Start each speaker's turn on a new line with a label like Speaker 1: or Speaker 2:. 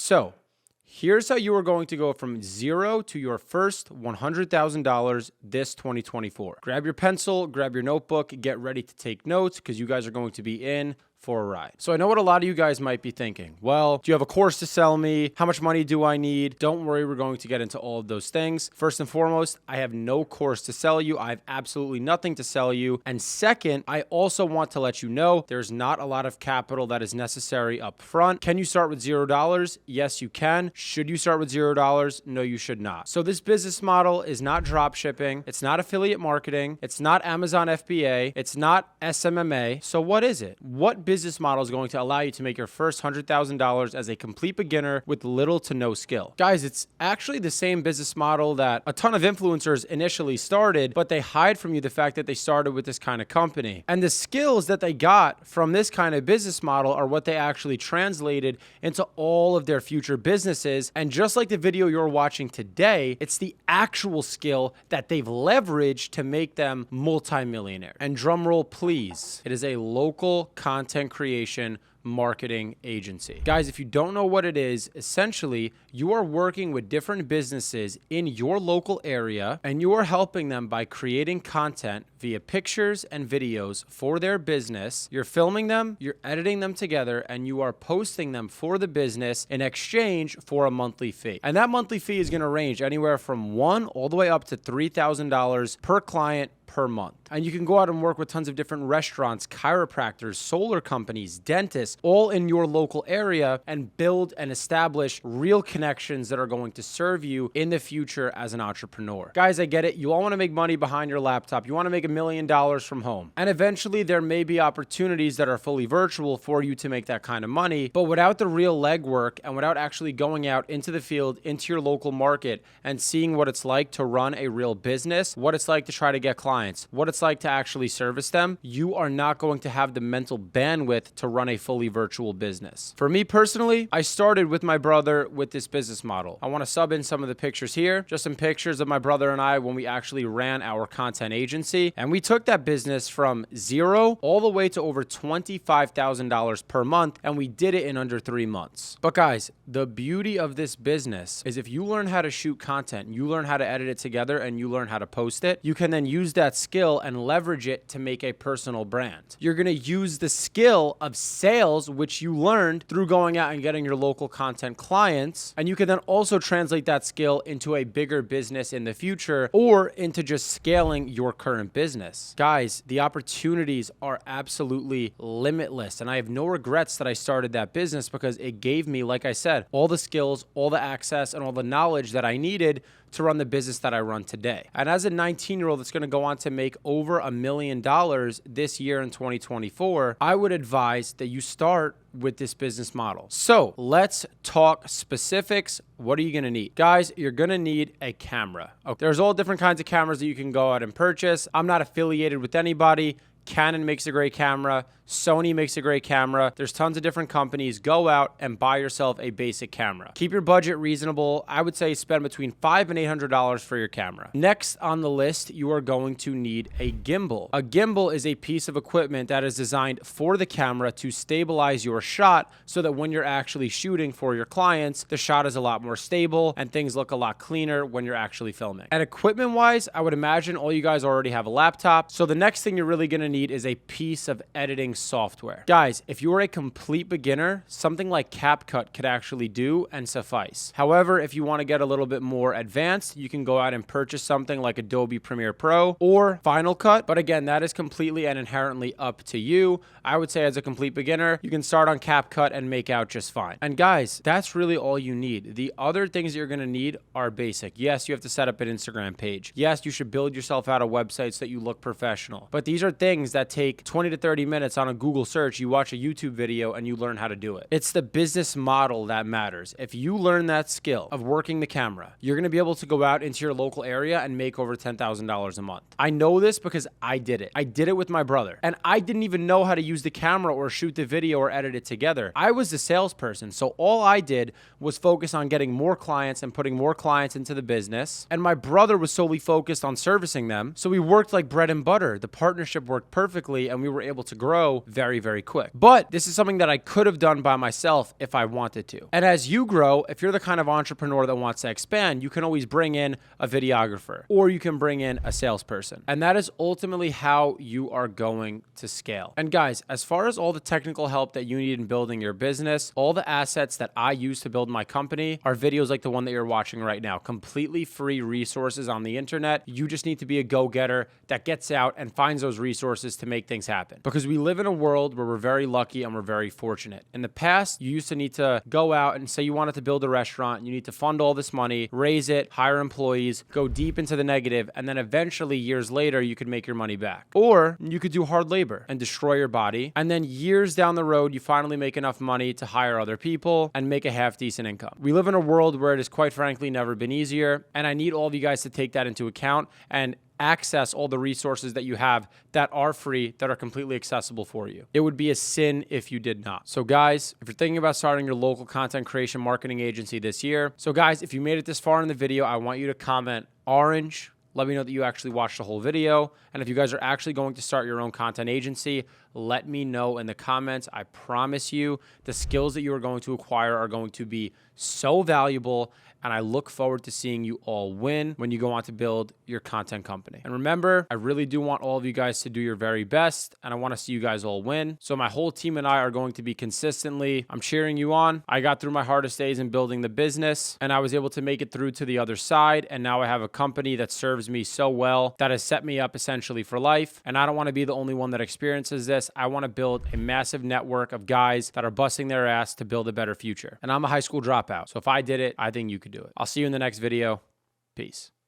Speaker 1: So here's how you are going to go from zero to your first $100,000 this 2024. Grab your pencil, grab your notebook, get ready to take notes because you guys are going to be in for a ride. So I know what a lot of you guys might be thinking. Well, do you have a course to sell me? How much money do I need? Don't worry, we're going to get into all of those things. First and foremost, I have no course to sell you. I have absolutely nothing to sell you. And second, I also want to let you know there's not a lot of capital that is necessary up front. Can you start with $0? Yes, you can. Should you start with $0? No, you should not. So this business model is not drop shipping. It's not affiliate marketing. It's not Amazon FBA. It's not SMMA. So what is it? What business model is going to allow you to make your first $100,000 as a complete beginner with little to no skill? Guys, it's actually the same business model that a ton of influencers initially started, but they hide from you the fact that they started with this kind of company. And the skills that they got from this kind of business model are what they actually translated into all of their future businesses. And just like the video you're watching today, it's the actual skill that they've leveraged to make them multimillionaire. And drum roll, please. It is a local content creation marketing agency. Guys, if you don't know what it is, essentially you are working with different businesses in your local area and you are helping them by creating content via pictures and videos for their business. You're filming them, you're editing them together, and you are posting them for the business in exchange for a monthly fee. And that monthly fee is going to range anywhere from $1,000 all the way up to $3,000 per client per month. And you can go out and work with tons of different restaurants, chiropractors, solar companies, dentists, all in your local area and build and establish real connections that are going to serve you in the future as an entrepreneur. Guys, I get it. You all want to make money behind your laptop. You want to make $1 million from home. And eventually there may be opportunities that are fully virtual for you to make that kind of money. But without the real legwork and without actually going out into the field, into your local market and seeing what it's like to run a real business, what it's like to try to get clients, what it's like to actually service them, you are not going to have the mental bandwidth to run a fully virtual business. For me personally, I started with my brother with this business model. I want to sub in some of the pictures here, just some pictures of my brother and I when we actually ran our content agency. And we took that business from zero all the way to over $25,000 per month. And we did it in under 3 months. But guys, the beauty of this business is if you learn how to shoot content, you learn how to edit it together, and you learn how to post it, you can then use that skill and leverage it to make a personal brand. You're going to use the skill of sales, which you learned through going out and getting your local content clients. And you can then also translate that skill into a bigger business in the future or into just scaling your current business. Guys, the opportunities are absolutely limitless. And I have no regrets that I started that business because it gave me, like I said, all the skills, all the access, and all the knowledge that I needed to run the business that I run today. And as a 19-year-old that's going to go on to make over $1 million this year in 2024, I would advise that you start with this business model. So let's talk specifics. What are you going to need? Guys, you're going to need a camera. Okay. There's all different kinds of cameras that you can go out and purchase. I'm not affiliated with anybody. Canon makes a great camera. Sony makes a great camera. There's tons of different companies. Go out and buy yourself a basic camera. Keep your budget reasonable. I would say spend between $500 and $800 for your camera. Next on the list, you are going to need a gimbal. A gimbal is a piece of equipment that is designed for the camera to stabilize your shot so that when you're actually shooting for your clients, the shot is a lot more stable and things look a lot cleaner when you're actually filming. And equipment-wise, I would imagine all you guys already have a laptop. So the next thing you're really going to need is a piece of editing software. Guys, if you are a complete beginner, something like CapCut could actually do and suffice. However, if you want to get a little bit more advanced, you can go out and purchase something like Adobe Premiere Pro or Final Cut. But again, that is completely and inherently up to you. I would say as a complete beginner, you can start on CapCut and make out just fine. And guys, that's really all you need. The other things that you're going to need are basic. Yes, you have to set up an Instagram page. Yes, you should build yourself out a website so that you look professional. But these are things that take 20 to 30 minutes on a Google search. You watch a YouTube video and you learn how to do it. It's the business model that matters. If you learn that skill of working the camera, you're going to be able to go out into your local area and make over $10,000 a month. I know this because I did it. I did it with my brother. And I didn't even know how to use the camera or shoot the video or edit it together. I was the salesperson. So all I did was focus on getting more clients and putting more clients into the business. And my brother was solely focused on servicing them. So we worked like bread and butter. The partnership worked perfectly and we were able to grow grow very, very quick. But this is something that I could have done by myself if I wanted to. And as you grow, if you're the kind of entrepreneur that wants to expand, you can always bring in a videographer or you can bring in a salesperson. And that is ultimately how you are going to scale. And guys, as far as all the technical help that you need in building your business, all the assets that I use to build my company are videos like the one that you're watching right now. Completely free resources on the internet. You just need to be a go-getter that gets out and finds those resources to make things happen. Because we live in a world where we're very lucky and we're very fortunate. In the past, you used to need to go out and say you wanted to build a restaurant. You need to fund all this money, raise it, hire employees, go deep into the negative, and then eventually years later, you could make your money back. Or you could do hard labor and destroy your body. And then years down the road, you finally make enough money to hire other people and make a half decent income. We live in a world where it has quite frankly never been easier. And I need all of you guys to take that into account and access all the resources that you have that are free, that are completely accessible for you. It would be a sin if you did not. So guys, if you're thinking about starting your local content creation marketing agency this year, so guys, if you made it this far in the video, I want you to comment orange. Let me know that you actually watched the whole video. And if you guys are actually going to start your own content agency, let me know in the comments. I promise you the skills that you are going to acquire are going to be so valuable. And I look forward to seeing you all win when you go on to build your content company. And remember, I really do want all of you guys to do your very best. And I want to see you guys all win. So my whole team and I are going to be consistently, I'm cheering you on. I got through my hardest days in building the business and I was able to make it through to the other side. And now I have a company that serves me so well that has set me up essentially for life. And I don't want to be the only one that experiences this. I want to build a massive network of guys that are busting their ass to build a better future. And I'm a high school dropout. So if I did it, I think you could do it. I'll see you in the next video. Peace.